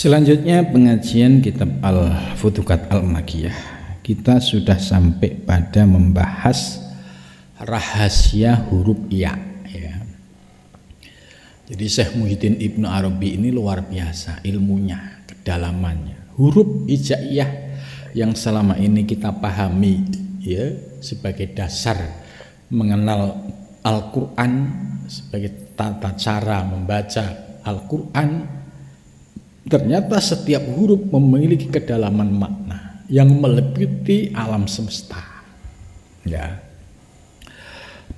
Selanjutnya pengajian kitab Al-Futuhat Al-Makkiyah. Kita sudah sampai pada membahas rahasia huruf ya. Jadi Syekh Muhyiddin Ibnu Arabi ini luar biasa ilmunya, kedalamannya. Huruf hijaiyah yang selama ini kita pahami ya sebagai dasar mengenal Al-Quran, sebagai tata cara membaca Al-Quran, ternyata setiap huruf memiliki kedalaman makna yang meliputi alam semesta. Ya.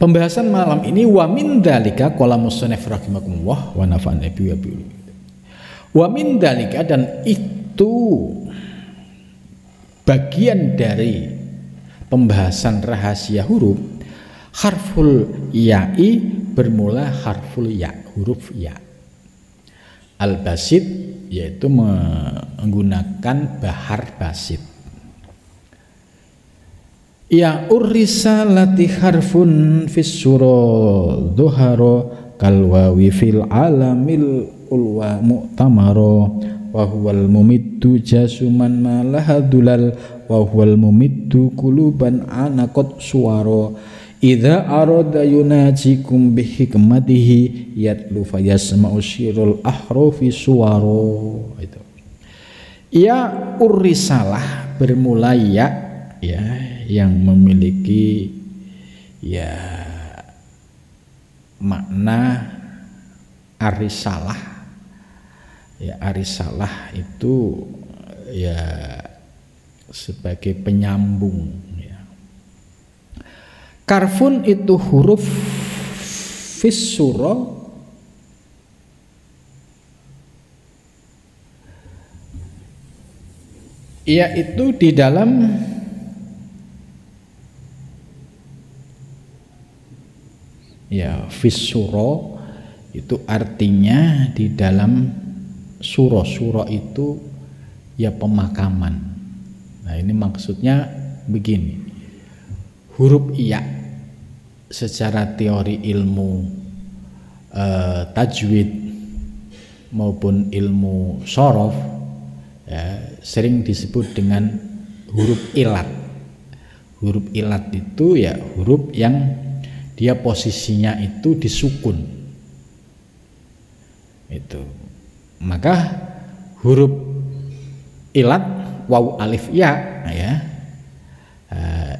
Pembahasan malam ini wa min dzalika qala musannif rahimakumullah wa nafa'ana bihi wa bihi. Wa min dzalika, dan itu bagian dari pembahasan rahasia huruf, harful ya'i bermula harful ya, huruf ya. Al-basit yaitu menggunakan bahar basit. Ya urrisalati harfun fis surah dhuhara kalwawi fil alamil ulwa mu'tamara wa huwal mumiddu jasuman malahadulal wa huwal mumiddu kuluban anaqat suwara idza arada yunajikum bihikmatihi yatlu fayasma'u syirul ahrafi suwara. Itu ya urrisalah bermula ya yang memiliki ya makna arisalah. Ya arisalah itu ya sebagai penyambung ya. Karfun itu huruf fis surah yaitu di dalam ya fis surah itu artinya di dalam surah. Surah itu ya pemakaman. Nah ini maksudnya begini, huruf iya secara teori ilmu tajwid maupun ilmu shorof ya, sering disebut dengan huruf ilat. Huruf ilat itu ya huruf yang dia posisinya itu disukun. Itu. Maka huruf ilat waw alif ya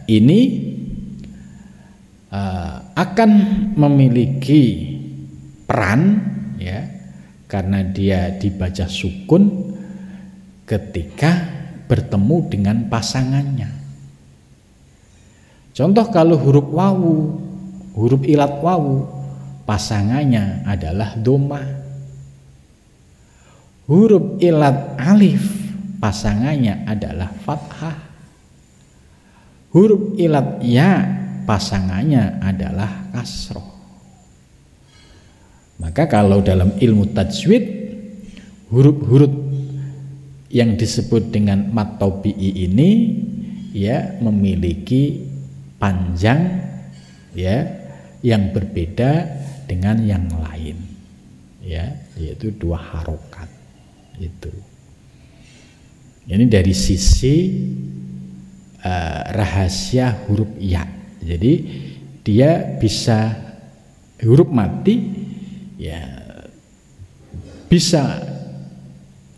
ini akan memiliki peran ya karena dia dibaca sukun ketika bertemu dengan pasangannya. Contoh kalau huruf wawu, huruf ilat wawu, pasangannya adalah doma. Huruf ilat alif, pasangannya adalah fathah. Huruf ilat ya, pasangannya adalah kasroh. Maka kalau dalam ilmu tajwid, huruf-huruf yang disebut dengan mat tabi'i ini ya memiliki panjang ya yang berbeda dengan yang lain ya, yaitu dua harokat. Itu ini dari sisi rahasia huruf ya. Jadi dia bisa huruf mati ya bisa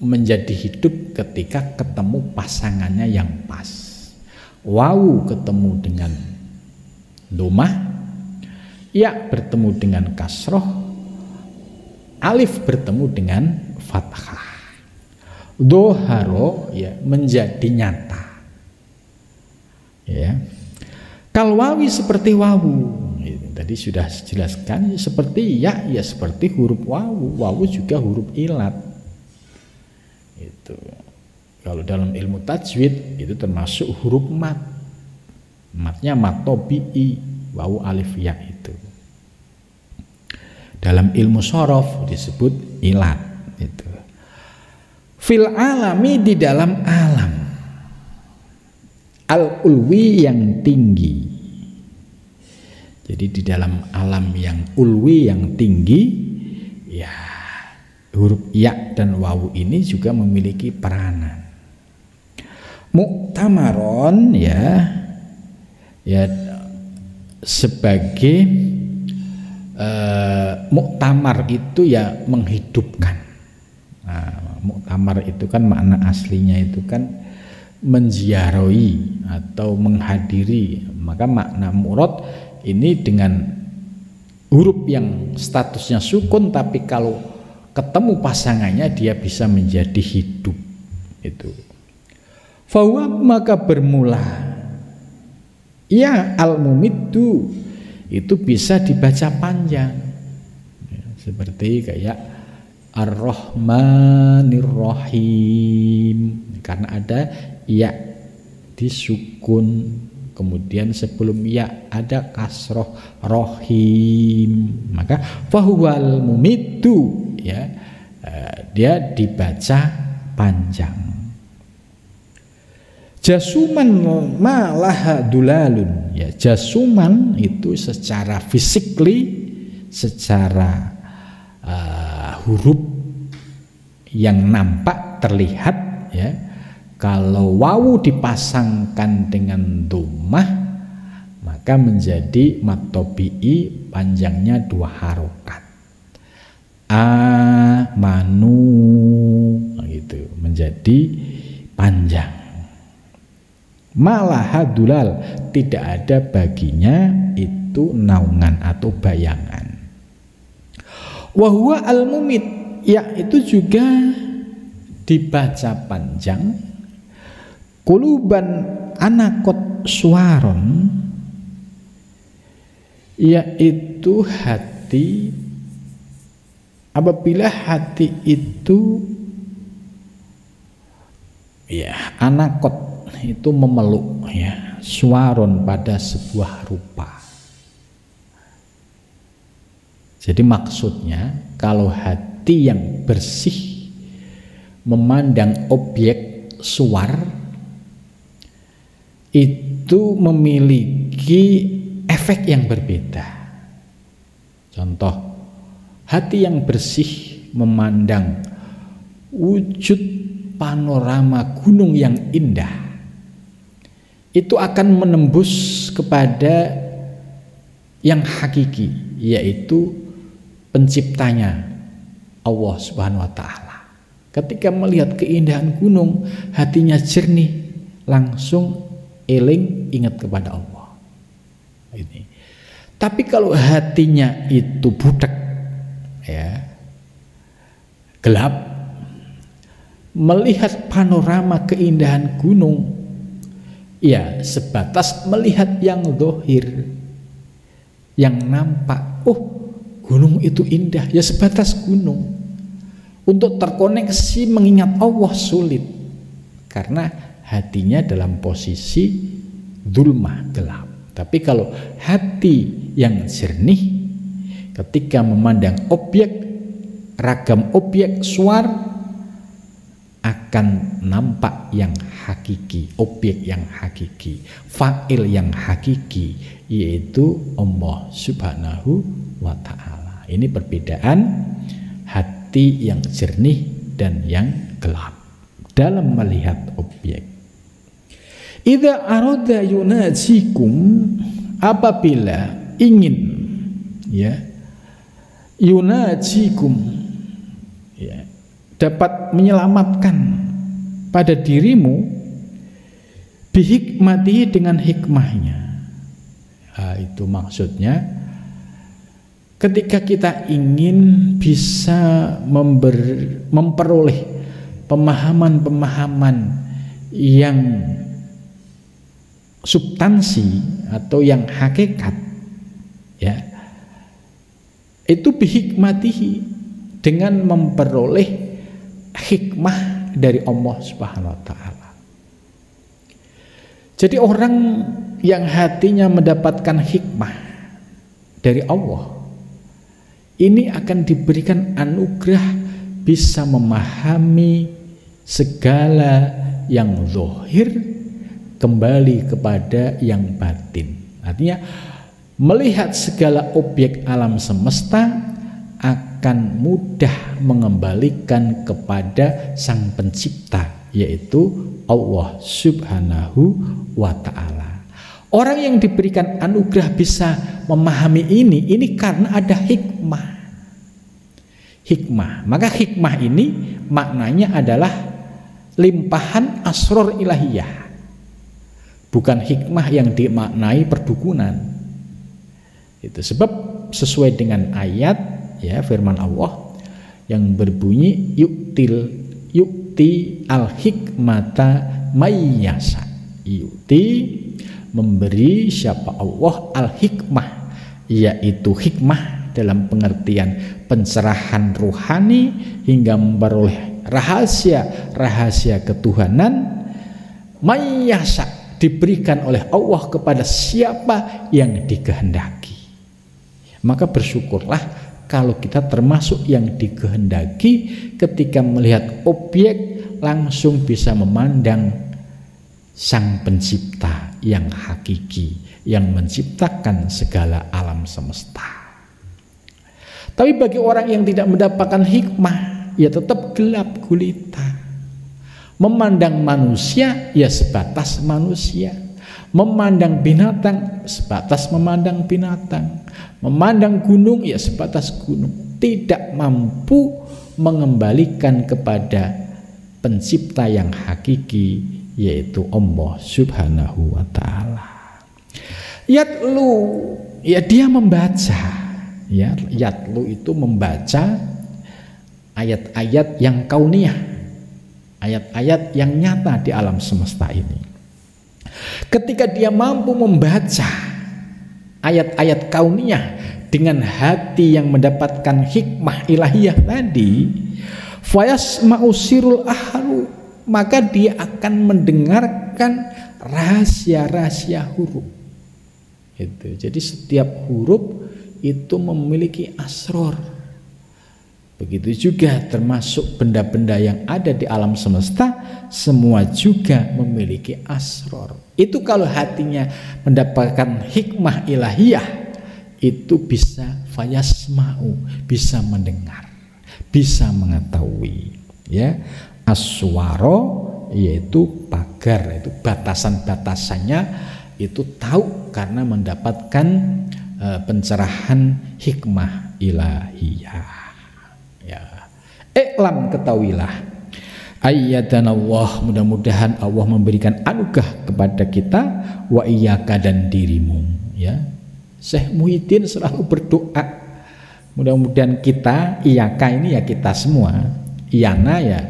menjadi hidup ketika ketemu pasangannya yang pas. Wawu ketemu dengan domah, ya bertemu dengan kasroh, alif bertemu dengan fathah. Doharo ya menjadi nyata ya. Kalwawi seperti wawu tadi sudah jelaskan, seperti ya seperti huruf wawu. Wawu juga huruf ilat. Itu kalau dalam ilmu tajwid itu termasuk huruf mat. Matnya mat tabi'i, wawu alif ya itu. Dalam ilmu shorof disebut ilat itu. Fil alami di dalam alam al-ulwi yang tinggi. Jadi di dalam alam yang ulwi yang tinggi ya huruf ya dan wawu ini juga memiliki peranan. Muktamaron ya sebagai muktamar itu ya menghidupkan. Nah, muktamar itu kan makna aslinya itu kan menziarahi atau menghadiri. Maka makna murad ini dengan huruf yang statusnya sukun, tapi kalau ketemu pasangannya dia bisa menjadi hidup. Itu fahuwa, maka bermula ya al-mumiddu itu bisa dibaca panjang ya, seperti kayak Ar-Rahmanir Rahim, karena ada ya disukun, kemudian sebelum ya ada kasroh rohim, maka fahuwal mumiddu ya, dia dibaca panjang. Jasuman malaha dulalun ya, jasuman itu secara physically, secara huruf yang nampak terlihat ya. Kalau wawu dipasangkan dengan dhammah maka menjadi mad tabi'i, panjangnya 2 harokat. Amanu gitu, menjadi panjang. Malaha dulal, tidak ada baginya itu naungan atau bayangan. Wahuwa al-mumid, ya itu juga dibaca panjang. Kuluban anakot suaron, yaitu hati, apabila hati itu ya anakot itu memeluk ya suaron pada sebuah rupa. Jadi maksudnya kalau hati yang bersih memandang objek suar itu memiliki efek yang berbeda. Contoh, hati yang bersih memandang wujud panorama gunung yang indah, itu akan menembus kepada yang hakiki, yaitu penciptanya Allah Subhanahu wa Ta'ala. Ketika melihat keindahan gunung, hatinya jernih, langsung eling ingat kepada Allah. Ini. Tapi kalau hatinya itu butek, ya, gelap, melihat panorama keindahan gunung, ya sebatas melihat yang zahir, yang nampak. Oh, gunung itu indah, ya sebatas gunung. Untuk terkoneksi mengingat Allah sulit, karena hatinya dalam posisi zulmah, gelap. Tapi kalau hati yang jernih, ketika memandang objek, ragam objek suar, akan nampak yang hakiki, objek yang hakiki, fa'il yang hakiki, yaitu Allah Subhanahu wa Ta'ala. Ini perbedaan hati yang jernih dan yang gelap dalam melihat objek. Idza arada yunajikum, apabila ingin ya yunajikum ya dapat menyelamatkan pada dirimu bihikmati, dengan hikmahnya. Nah, itu maksudnya ketika kita ingin bisa memperoleh pemahaman-pemahaman yang substansi atau yang hakikat, ya, itu bihikmatihi, dengan memperoleh hikmah dari Allah Subhanahu wa Ta'ala. Jadi orang yang hatinya mendapatkan hikmah dari Allah, ini akan diberikan anugerah bisa memahami segala yang zahir kembali kepada yang batin. Artinya melihat segala objek alam semesta akan akan mudah mengembalikan kepada Sang Pencipta, yaitu Allah Subhanahu wa Ta'ala. Orang yang diberikan anugerah bisa memahami ini karena ada hikmah. Maka hikmah ini maknanya adalah limpahan asror ilahiyah, bukan hikmah yang dimaknai perdukunan. Itu sebab sesuai dengan ayat ya firman Allah yang berbunyi yukti al hikmata mayyasa. Yukti memberi siapa Allah al hikmah, yaitu hikmah dalam pengertian pencerahan rohani hingga memperoleh rahasia ketuhanan, mayyasa diberikan oleh Allah kepada siapa yang dikehendaki. Maka bersyukurlah kalau kita termasuk yang dikehendaki, ketika melihat objek langsung bisa memandang Sang Pencipta yang hakiki, yang menciptakan segala alam semesta. Tapi bagi orang yang tidak mendapatkan hikmah, ya tetap gelap gulita. Memandang manusia ya sebatas manusia, memandang binatang sebatas memandang binatang, memandang gunung ya sebatas gunung, tidak mampu mengembalikan kepada Pencipta yang hakiki, yaitu Allah Subhanahu wa Ta'ala. Yatlu, ya dia membaca. Ya, yatlu itu membaca ayat-ayat yang kauniyah, ayat-ayat yang nyata di alam semesta ini. Ketika dia mampu membaca ayat-ayat kauniyah dengan hati yang mendapatkan hikmah ilahiyah tadi, fayasma'u sirul ahlu, maka dia akan mendengarkan rahasia-rahasia huruf. Itu. Jadi setiap huruf itu memiliki asror. Begitu juga termasuk benda-benda yang ada di alam semesta, semua juga memiliki asror. Itu kalau hatinya mendapatkan hikmah ilahiyah, itu bisa fayasma'u, bisa mendengar, bisa mengetahui. Ya, aswaro yaitu pagar, itu batasan-batasannya itu tahu karena mendapatkan pencerahan hikmah ilahiyah. Ya, iklam, ketahuilah, ayatan Allah, mudah-mudahan Allah memberikan anugerah kepada kita, wa iyyaka, dan dirimu. Ya, Syekh Muhyiddin selalu berdoa, mudah-mudahan kita, iyyaka ini ya kita semua, iyana ya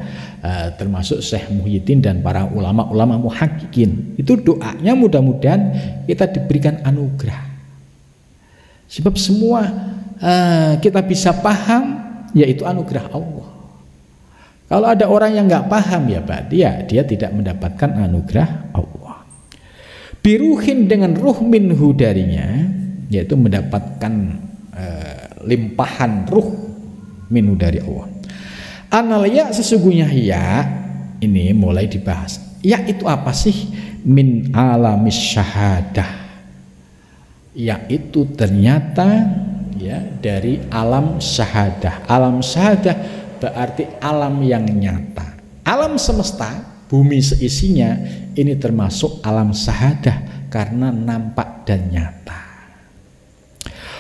termasuk Syekh Muhyiddin dan para ulama-ulama muhaqqiqin, itu doanya mudah-mudahan kita diberikan anugerah. Sebab semua kita bisa paham, yaitu anugerah Allah. Kalau ada orang yang nggak paham, ya berarti dia tidak mendapatkan anugerah Allah. Biruhin, dengan ruh minhu darinya, yaitu mendapatkan limpahan ruh minhu dari Allah. Anal ya, sesungguhnya ya, ini mulai dibahas. Ya itu apa sih? Min alamis syahadah, yaitu ternyata ya dari alam syahadah. Alam syahadah berarti alam yang nyata. Alam semesta, bumi seisinya, ini termasuk alam syahadah karena nampak dan nyata.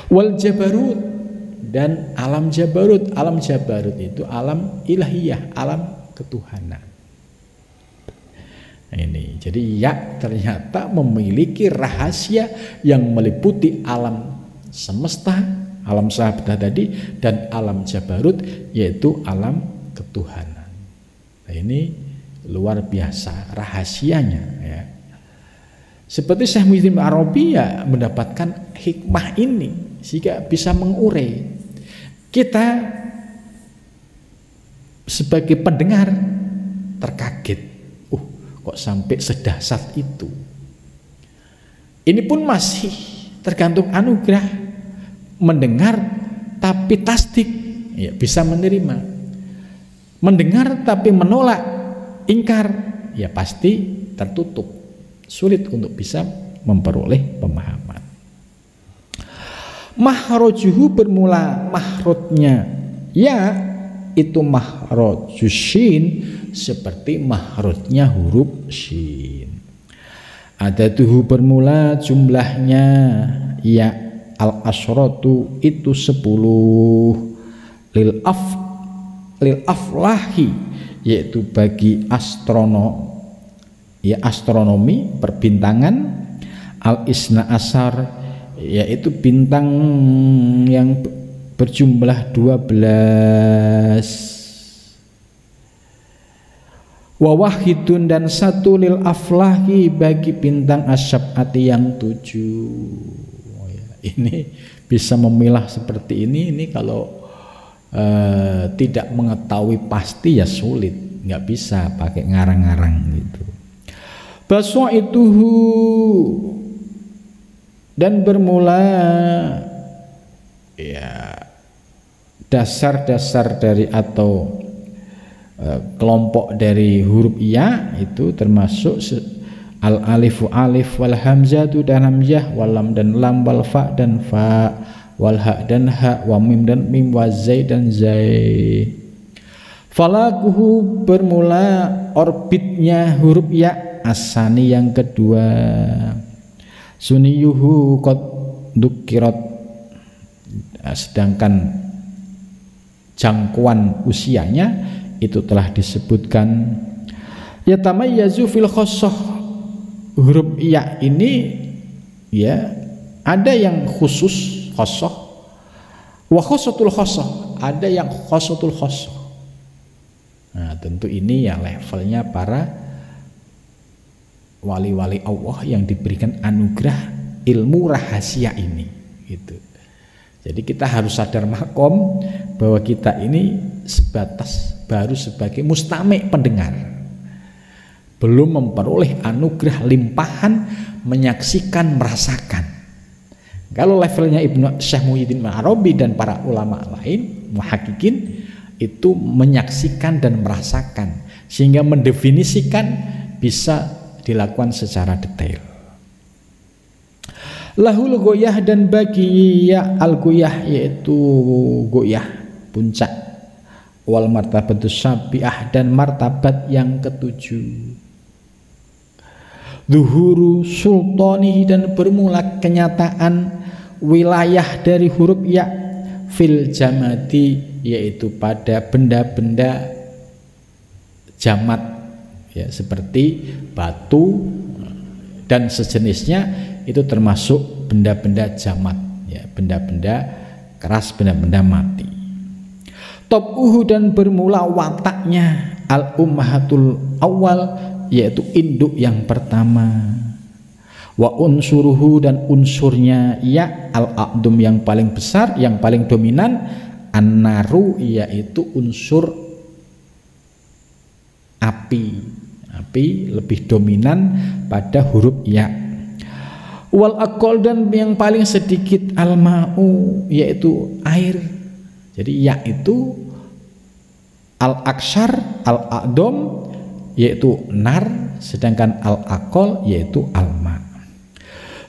Wal jabarut, dan alam jabarut. Alam jabarut itu alam ilahiyah, alam ketuhanan. Ini jadi ya ternyata memiliki rahasia yang meliputi alam semesta, alam syahadah tadi, dan alam jabarut, yaitu alam ketuhanan. Nah, ini luar biasa rahasianya ya. Seperti Syekh Muhyiddin Arabi ya mendapatkan hikmah ini sehingga bisa mengurai. Kita sebagai pendengar terkaget, kok sampai sedahsyat itu. Ini pun masih tergantung anugerah, mendengar tapi tasdik, ya bisa menerima. Mendengar tapi menolak, ingkar, ya pasti tertutup, sulit untuk bisa memperoleh pemahaman. Mahrojuhu, bermula mahrotnya ya itu makhrajus shin seperti makhrajnya huruf shin. Adatuhu bermula jumlahnya ya al asyratu itu 10 lil aflahi yaitu bagi astronomi perbintangan, al isna asar yaitu bintang yang berjumlah 12, wa wahidun dan 1 lil aflahi bagi bintang asyabati yang 7. Ini bisa memilah seperti ini kalau tidak mengetahui pasti ya sulit, nggak bisa pakai ngarang-ngarang gitu. Basaituhu dan bermula ya dasar-dasar dari atau kelompok dari huruf ya itu termasuk al alifu alif wal hamzatu dan hamzah wal lam dan lam wal fa dan fa wal ha dan ha wa mim dan mim wa zai dan zai. Falakuhu bermula orbitnya huruf ya asani yang kedua, suniyuhu qad dukirat sedangkan jangkauan usianya itu telah disebutkan. Ya tamayyazu fil khosoh, huruf ya ini ya ada yang khusus khosoh, wa khosotul khosoh ada yang khosotul khosoh. Nah tentu ini ya levelnya para wali-wali Allah yang diberikan anugerah ilmu rahasia ini gitu. Jadi kita harus sadar makom bahwa kita ini sebatas baru sebagai mustami' pendengar, belum memperoleh anugerah limpahan menyaksikan merasakan. Kalau levelnya Ibnu Syekh Muhyiddin Arabi dan para ulama lain muhakkikin itu menyaksikan dan merasakan sehingga mendefinisikan bisa dilakukan secara detail. Lahul goyah dan bagi ya al goyah yaitu goyah puncak, wal martabatus sabiah dan martabat yang ketujuh. Zuhuru sultanihi dan bermula kenyataan wilayah dari huruf ya fil jamati yaitu pada benda-benda jamat ya seperti batu dan sejenisnya itu termasuk benda-benda jamat ya, benda-benda keras, benda-benda mati. Tobuhu dan bermula wataknya al ummahatul awal yaitu induk yang pertama. Wa unsuruhu dan unsurnya ya al aqdum yang paling besar, yang paling dominan, an-naru yaitu unsur api. Api lebih dominan pada huruf ya. Wal aqol dan yang paling sedikit al-ma'u yaitu air. Jadi ya itu al-aksar, al-aqdom yaitu nar, sedangkan al-aqol yaitu al-ma.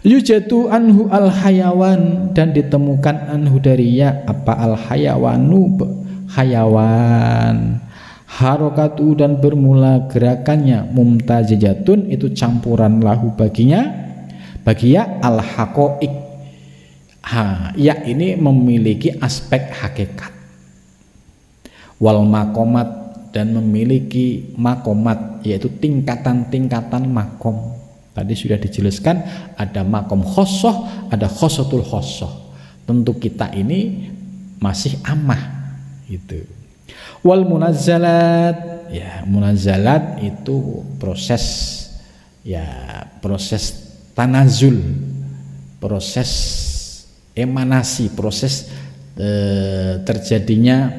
Yujatu anhu al-hayawan dan ditemukan anhu dari ya apa al-hayawanu hayawan. Harokatu dan bermula gerakannya mumtazijatun itu campuran lahu baginya bagi ya al-haqaiq. Ya ini memiliki aspek hakikat. Wal makomat dan memiliki makomat yaitu tingkatan-tingkatan makom. Tadi sudah dijelaskan ada makom khosoh, ada khosotul khosoh. Tentu kita ini masih amah gitu. Wal munazzalat ya munazzalat itu proses tanazul, proses emanasi, proses terjadinya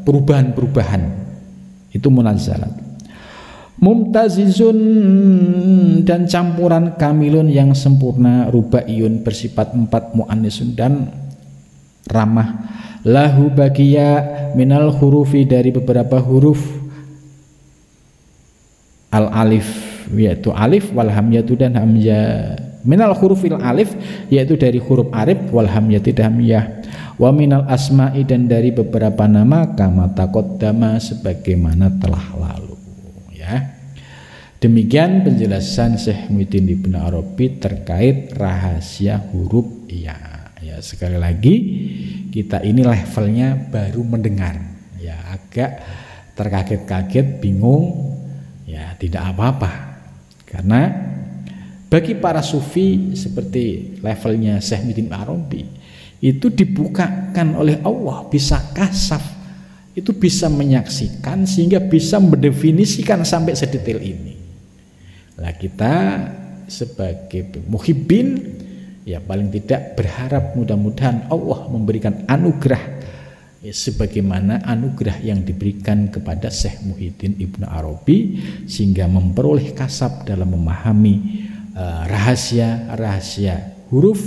perubahan-perubahan itu munazzalat. Mumtazizun dan campuran kamilun yang sempurna, rubaiyun bersifat 4 muannisun dan ramah. Lahu bagiya minal hurufi dari beberapa huruf al alif yaitu alif wal hamzatu dan hamzah. Minal hurufil alif yaitu dari huruf alif wal hamzati dan hamzah. Wa minal asma'i, dan dari beberapa nama, kama taqaddama, sebagaimana telah lalu. Ya. Demikian penjelasan Syekh Muhyiddin Ibnu Arabi terkait rahasia huruf ya. Ya, sekali lagi kita ini levelnya baru mendengar. Ya, agak terkaget-kaget, bingung. Ya, tidak apa-apa. Karena bagi para sufi seperti levelnya Syekh Muhyiddin Arabi itu dibukakan oleh Allah, bisa kasaf, itu bisa menyaksikan sehingga bisa mendefinisikan sampai sedetail ini. Nah, kita sebagai muhibbin ya paling tidak berharap mudah-mudahan Allah memberikan anugerah ya, sebagaimana anugerah yang diberikan kepada Syekh Muhyiddin Ibnu Arabi, sehingga memperoleh kasab dalam memahami rahasia-rahasia huruf,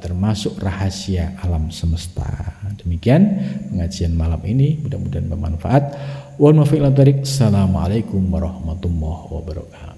termasuk rahasia alam semesta. Demikian pengajian malam ini, mudah-mudahan bermanfaat. Assalamualaikum warahmatullahi wabarakatuh.